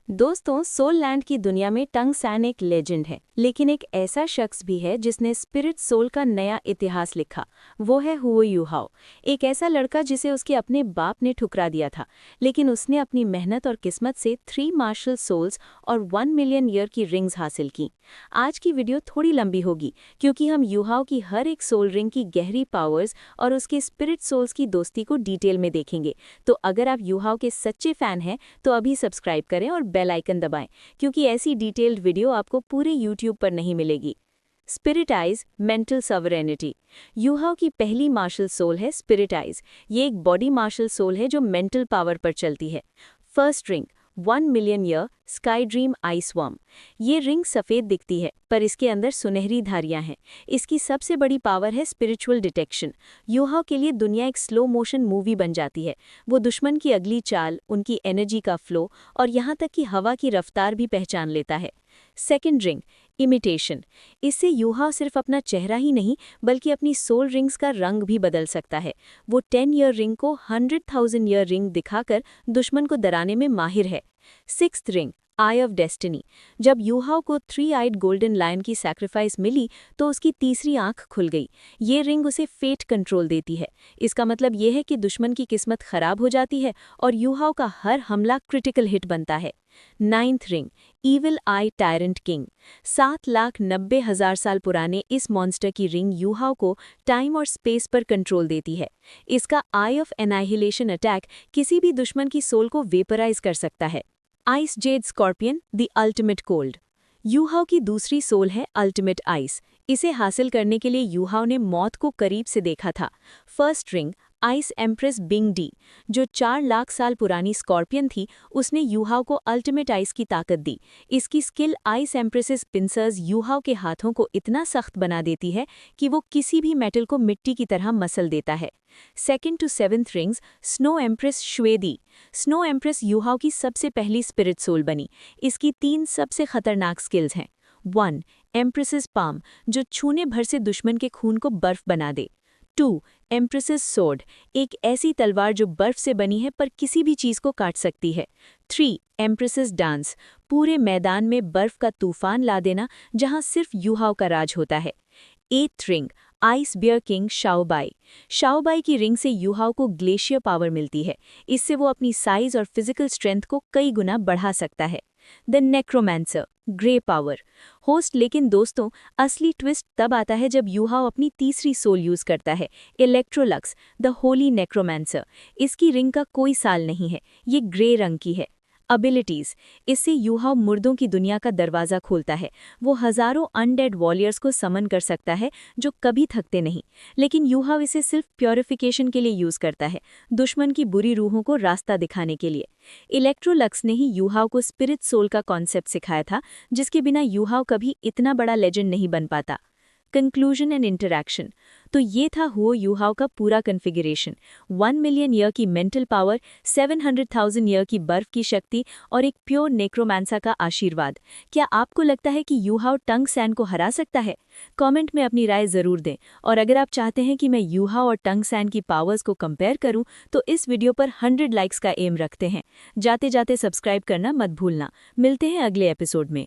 दोस्तों, soul land की दुनिया में टंग सैन एक लेजेंड है, लेकिन एक ऐसा शख्स भी है जिसने स्पिरिट सोल का नया इतिहास लिखा। वो है हुओ यूहाओ, एक ऐसा लड़का जिसे उसके अपने बाप ने ठुकरा दिया था, लेकिन उसने अपनी मेहनत और किस्मत से 3 मार्शल सोल्स और 1 मिलियन ईयर की रिंग्स हासिल की। आज की वीडियो थोड़ी लंबी होगी, क्योंकि हम यूहाओ की हर एक सोल रिंग की गहरी पावर्स और उसके स्पिरिट सोल्स की दोस्ती को डिटेल में देखेंगे। तो अगर आप यूहाओ के सच्चे फैन हैं तो अभी सब्सक्राइब करें और बेल आइकन दबाएं, क्योंकि ऐसी डिटेल्ड वीडियो आपको पूरे यूट्यूब पर नहीं मिलेगी। Spirit eyes, mental sovereignty. Yuhao की पहली मार्शल सोल है स्पिरिट आइज। ये एक बॉडी मार्शल सोल है जो मेंटल पावर पर चलती है। First ring 1 million year sky dream ice worm. ये रिंग सफ़ेद दिखती है, पर इसके अंदर सुनहरी धारियां हैं। इसकी सबसे बड़ी पावर है स्पिरिचुअल डिटेक्शन। यूहाओ के लिए दुनिया एक स्लो मोशन मूवी बन जाती है। वो दुश्मन की अगली चाल, उनकी एनर्जी का फ्लो और यहाँ तक कि हवा की रफ्तार भी पहचान लेता है। Second ring imitation. इससे यूहाओ सिर्फ अपना चेहरा ही नहीं बल्कि अपनी सोल रिंग्स का रंग भी बदल सकता है। वो 10 ईयर रिंग को 100,000 ईयर रिंग दिखाकर दुश्मन को डराने में माहिर है। Sixth ring I of destiny. जब यूहाओ को 3 आइड गोल्डन लायन की सैक्रिफाइस मिली तो उसकी तीसरी आंख खुल गई। ये रिंग उसे फेट कंट्रोल देती है। इसका मतलब ये है कि दुश्मन की किस्मत खराब हो जाती है और यूहाओ का हर हमला क्रिटिकल हिट बनता है। नाइन्थ रिंग ईविल आई टायरेंट किंग। 7,90,000 साल पुराने इस मॉन्स्टर की रिंग यूहाओ को टाइम और स्पेस पर कंट्रोल देती है। इसका आई ऑफ एनाहिलेशन अटैक किसी भी दुश्मन की सोल को वेपराइज कर सकता है। Ice jade scorpion, the ultimate cold. Yuhao की दूसरी सोल है अल्टीमेट आइस। इसे हासिल करने के लिए यूहाओ ने मौत को करीब से देखा था। First ring ice empress bing D. जो 4 लाख साल पुरानी स्कॉर्पियन थी, उसने यूहाओ को अल्टीमेट आइस की ताकत दी। इसकी स्किल आइस एम्प्रेसेस पिंसर्स यूहाओ के हाथों को इतना सख्त बना देती है कि वो किसी भी मेटल को मिट्टी की तरह मसल देता है। Second to seventh rings snow empress श्वेदी। स्नो एम्प्रेस यूहाओ की सबसे पहली स्पिरिट सोल बनी। इसकी 3 सबसे खतरनाक स्किल्स हैं। 1 एम्प्रेसेस पाम, जो छूने भर से दुश्मन के खून को बर्फ बना दे। 2 एम्प्रेसेस सोर्ड, एक ऐसी तलवार जो बर्फ से बनी है पर किसी भी चीज़ को काट सकती है। 3 एम्प्रेसेस डांस, पूरे मैदान में बर्फ का तूफान ला देना जहां सिर्फ यूहाओ का राज होता है। 8th ring ice bear king Shaobai. Shaobai की रिंग से यूहाओ को ग्लेशियर पावर मिलती है। इससे वो अपनी साइज और फिजिकल स्ट्रेंथ को कई गुना बढ़ा सकता है। The necromancer grey power host. लेकिन दोस्तों, असली ट्विस्ट तब आता है जब यूहाओ अपनी तीसरी सोल यूज करता है, इलेक्ट्रोलक्स द होली नेक्रोमैंसर। इसकी रिंग का कोई साल नहीं है, ये ग्रे रंग की है। एबिलिटीज। इससे यूहाओ मुर्दों की दुनिया का दरवाज़ा खोलता है। वो हज़ारों अनडेड वॉरियर्स को समन कर सकता है जो कभी थकते नहीं। लेकिन यूहाओ इसे सिर्फ प्योरिफिकेशन के लिए यूज़ करता है, दुश्मन की बुरी रूहों को रास्ता दिखाने के लिए। इलेक्ट्रोलक्स ने ही यूहाओ को स्पिरिट सोल का कॉन्सेप्ट सिखाया था, जिसके बिना यूहाओ कभी इतना बड़ा लेजेंड नहीं बन पाता। Conclusion and interaction. तो ये था हुओ यूहाओ का पूरा कन्फिगरेशन। 1 मिलियन ईयर की मेंटल पावर, 700,000 ईयर की बर्फ की शक्ति और एक प्योर नेक्रोमांसा का आशीर्वाद। क्या आपको लगता है कि यूहाओ टंग सैन को हरा सकता है? कमेंट में अपनी राय ज़रूर दें। और अगर आप चाहते हैं कि मैं यूहाओ और टंग सैन की पावर्स को कंपेयर करूं, तो इस वीडियो पर 100 लाइक्स का एम रखते हैं। जाते जाते सब्सक्राइब करना मत भूलना। मिलते हैं अगले एपिसोड में।